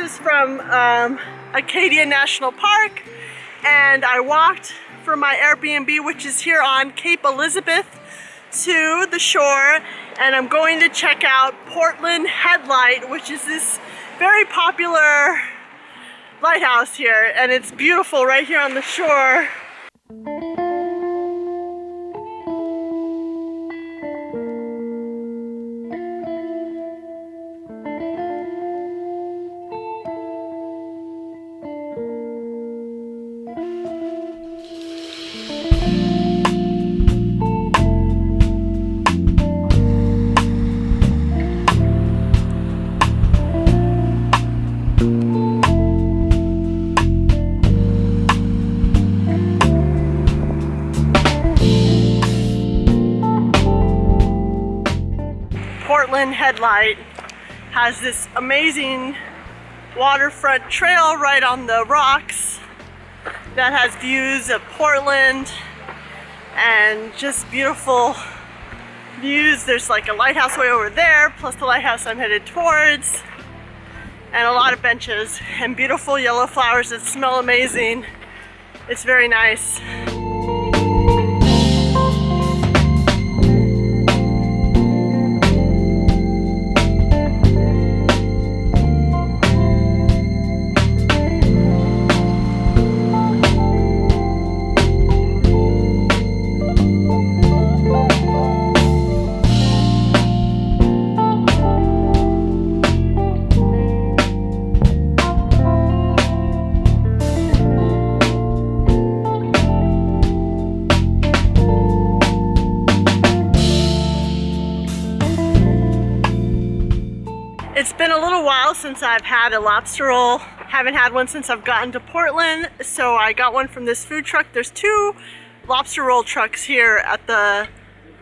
is from Acadia National Park, and I walked from my Airbnb, which is here on Cape Elizabeth, to the shore, and I'm going to check out Portland Headlight, which is this very popular lighthouse here, and it's beautiful right here on the shore. Portland Headlight has this amazing waterfront trail right on the rocks that has views of Portland and just beautiful views. There's like a lighthouse way over there, plus the lighthouse I'm headed towards, and a lot of benches and beautiful yellow flowers that smell amazing. It's very nice. It's been a little while since I've had a lobster roll. Haven't had one since I've gotten to Portland, so I got one from this food truck. There's two lobster roll trucks here at the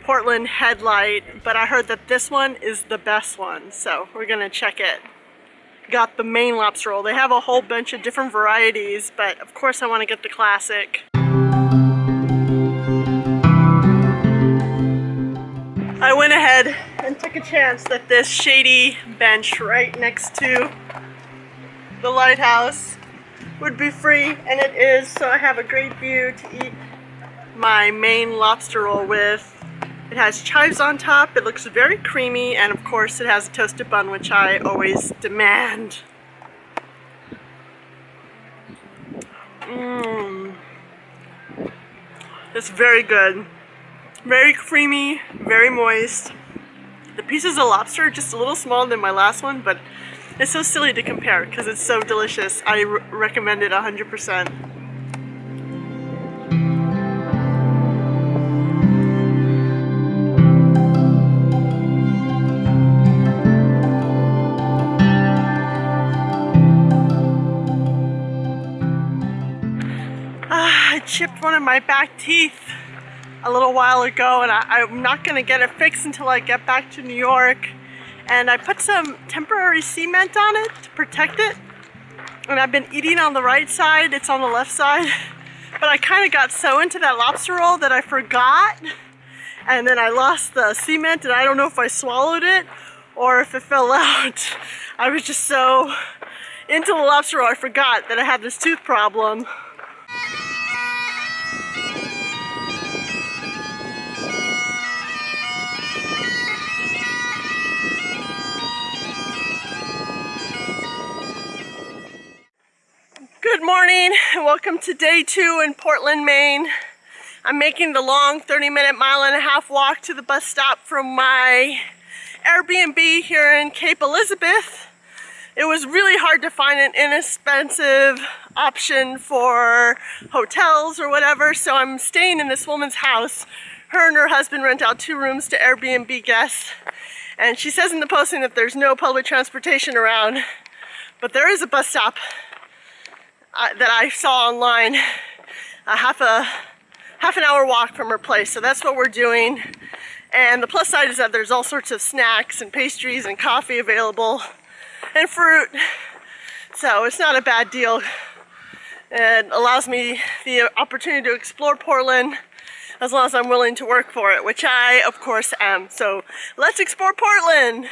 Portland Headlight, but I heard that this one is the best one, so we're gonna check it. Got the Maine lobster roll. They have a whole bunch of different varieties, but of course I want to get the classic. I went ahead and took a chance that this shady bench right next to the lighthouse would be free, and it is, so I have a great view to eat my Maine lobster roll with. It has chives on top, it looks very creamy, and of course it has a toasted bun, which I always demand. It's very good. Very creamy, very moist. The pieces of lobster are just a little smaller than my last one, but it's so silly to compare because it's so delicious. I recommend it 100%. I chipped one of my back teeth a little while ago, and I'm not going to get it fixed until I get back to New York. And I put some temporary cement on it to protect it, and I've been eating on the right side, it's on the left side, but I kind of got so into that lobster roll that I forgot, and then I lost the cement, and I don't know if I swallowed it or if it fell out. I was just so into the lobster roll I forgot that I had this tooth problem. Good morning and welcome to day 2 in Portland, Maine. I'm making the long 30-minute mile-and-a-half walk to the bus stop from my Airbnb here in Cape Elizabeth. It was really hard to find an inexpensive option for hotels or whatever, so I'm staying in this woman's house. Her and her husband rent out 2 rooms to Airbnb guests, and she says in the posting that there's no public transportation around, but there is a bus stop that I saw online, half an hour walk from her place, so that's what we're doing. And the plus side is that there's all sorts of snacks and pastries and coffee available and fruit, so it's not a bad deal. It allows me the opportunity to explore Portland as long as I'm willing to work for it, which I of course am. So let's explore Portland.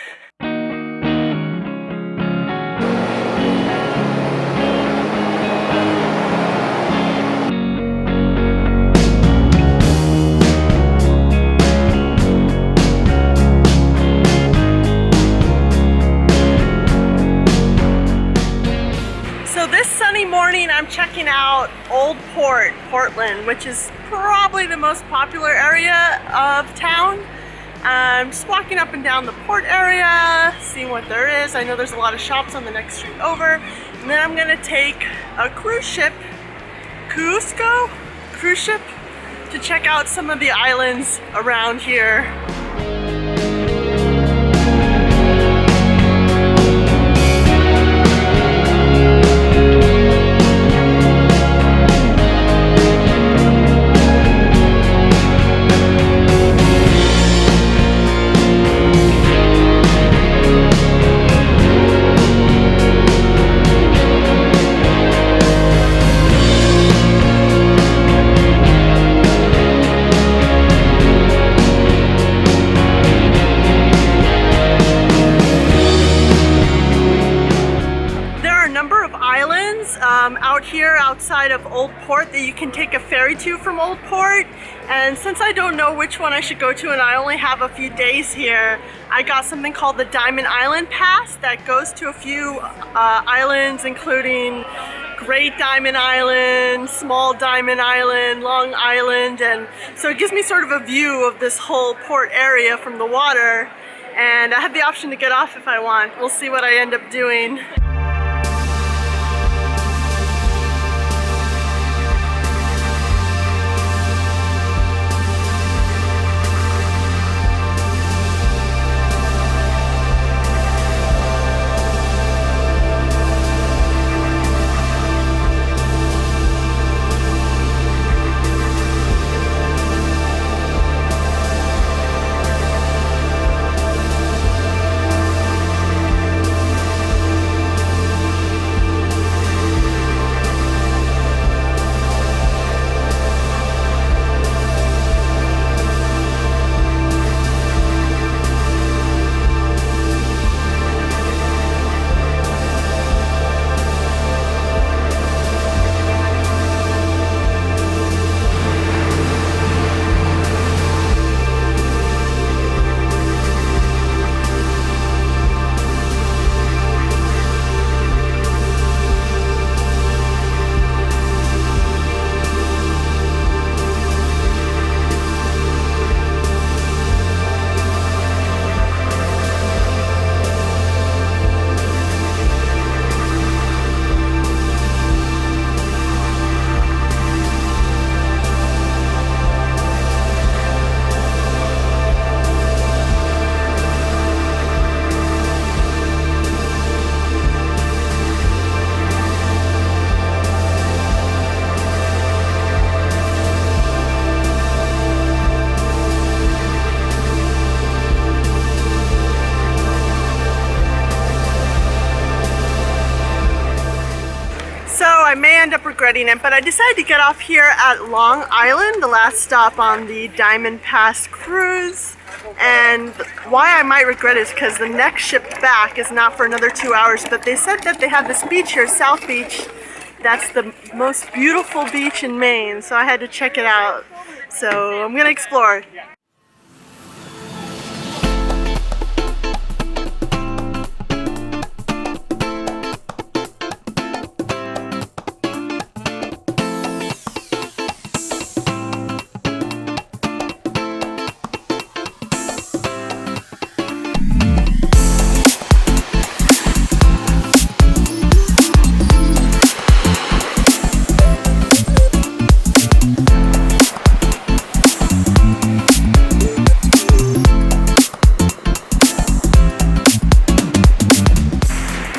So this sunny morning I'm checking out Old Port, Portland, which is probably the most popular area of town. I'm just walking up and down the port area, seeing what there is. I know there's a lot of shops on the next street over. And then I'm gonna take a cruise ship, Casco cruise ship, to check out some of the islands around here. Out here outside of Old Port that you can take a ferry to from Old Port, and since I don't know which one I should go to and I only have a few days here, I got something called the Diamond Island Pass that goes to a few islands, including Great Diamond Island, Small Diamond Island, Long Island, and so it gives me sort of a view of this whole port area from the water, and I have the option to get off if I want. We'll see what I end up doing. I may end up regretting it, but I decided to get off here at Long Island, the last stop on the Diamond Pass cruise. And why I might regret it is because the next ship back is not for another 2 hours, but they said that they have this beach here, South Beach, that's the most beautiful beach in Maine, so I had to check it out. So I'm gonna explore.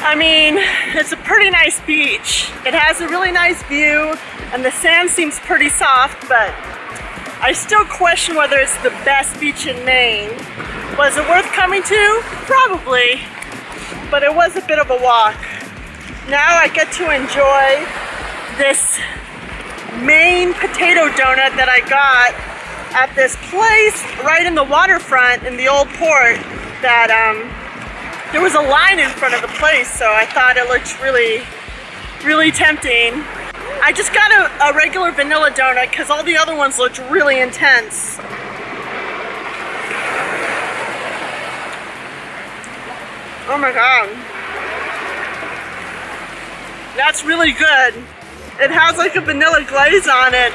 I mean, it's a pretty nice beach. It has a really nice view and the sand seems pretty soft, but I still question whether it's the best beach in Maine. Was it worth coming to? Probably, but it was a bit of a walk. Now I get to enjoy this Maine potato donut that I got at this place right in the waterfront in the Old Port that there was a line in front of the place, so I thought it looked really tempting. I just got a regular vanilla donut because all the other ones looked really intense. Oh my god. That's really good. It has like a vanilla glaze on it.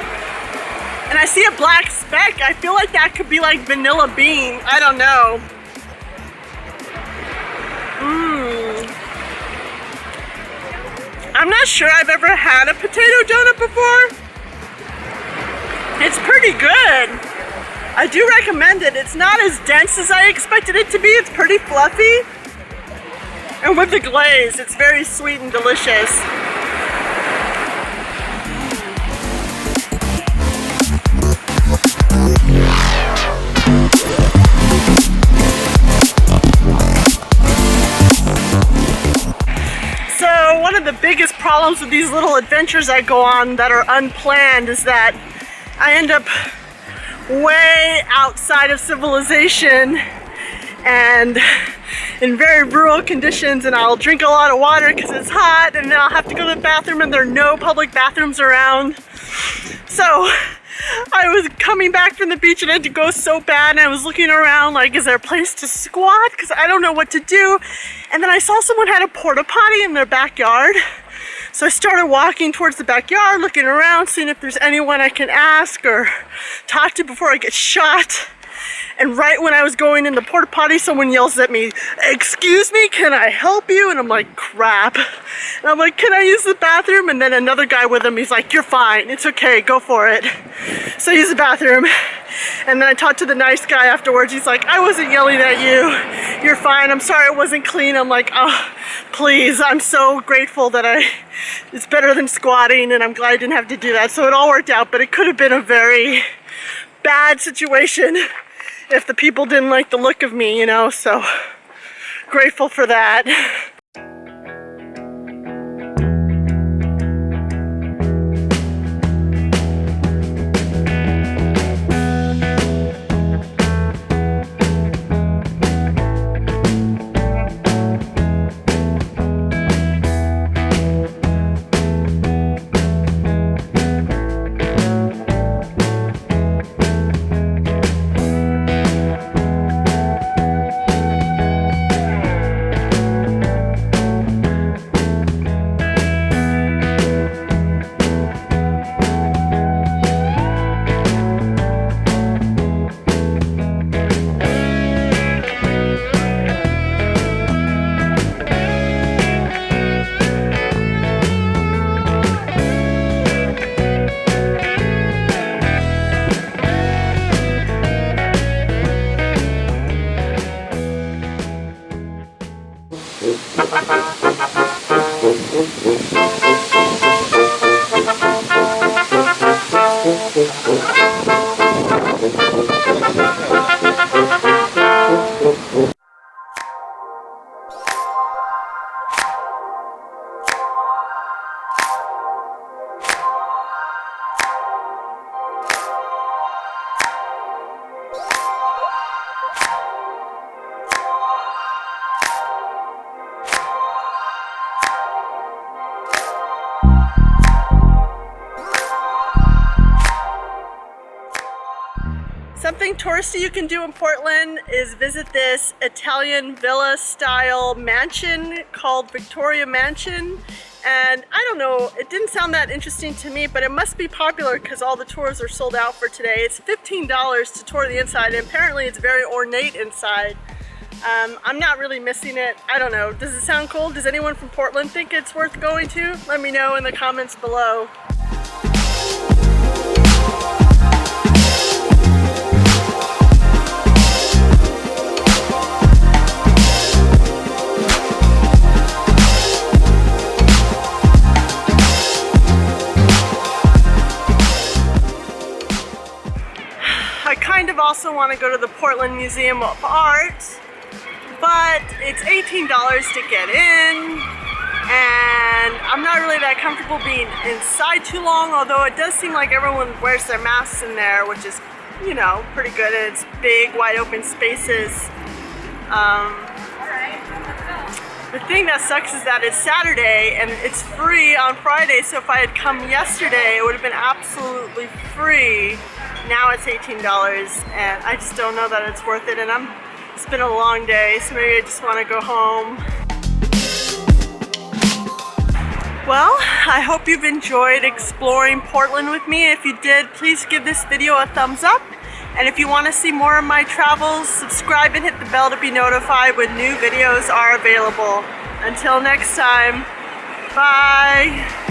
And I see a black speck. I feel like that could be like vanilla bean. I don't know. I'm not sure I've ever had a potato donut before. It's pretty good. I do recommend it. It's not as dense as I expected it to be. It's pretty fluffy. And with the glaze, it's very sweet and delicious. So one of the biggest problems with these little adventures I go on that are unplanned is that I end up way outside of civilization and in very rural conditions, and I'll drink a lot of water because it's hot, and then I'll have to go to the bathroom and there are no public bathrooms around. So I was coming back from the beach and I had to go so bad, and I was looking around like, is there a place to squat? Because I don't know what to do. And then I saw someone had a porta potty in their backyard. So I started walking towards the backyard, looking around, seeing if there's anyone I can ask or talk to before I get shot. And right when I was going in the porta potty, someone yells at me, "Excuse me, can I help you?" And I'm like, crap. And I'm like, "Can I use the bathroom?" And then another guy with him, he's like, "You're fine, it's okay, go for it." So I use the bathroom. And then I talked to the nice guy afterwards. He's like, "I wasn't yelling at you. You're fine. I'm sorry it wasn't clean." I'm like, "Oh, please, I'm so grateful that it's better than squatting, and I'm glad I didn't have to do that." So it all worked out, but it could have been a very bad situation if the people didn't like the look of me, you know, so grateful for that. Something touristy you can do in Portland is visit this Italian villa style mansion called Victoria Mansion. And I don't know, it didn't sound that interesting to me, but it must be popular because all the tours are sold out for today. It's $15 to tour the inside, and apparently it's very ornate inside. I'm not really missing it. I don't know. Does it sound cool? Does anyone from Portland think it's worth going to? Let me know in the comments below. I kind of also want to go to the Portland Museum of Art, but it's $18 to get in, and I'm not really that comfortable being inside too long, although it does seem like everyone wears their masks in there, which is, you know, pretty good. It's big, wide open spaces. The thing that sucks is that it's Saturday and it's free on Friday, so if I had come yesterday, it would have been absolutely free. Now it's $18, and I just don't know that it's worth it, and it's been a long day, so maybe I just want to go home. Well, I hope you've enjoyed exploring Portland with me. If you did, please give this video a thumbs up. And if you want to see more of my travels, subscribe and hit the bell to be notified when new videos are available. Until next time, bye!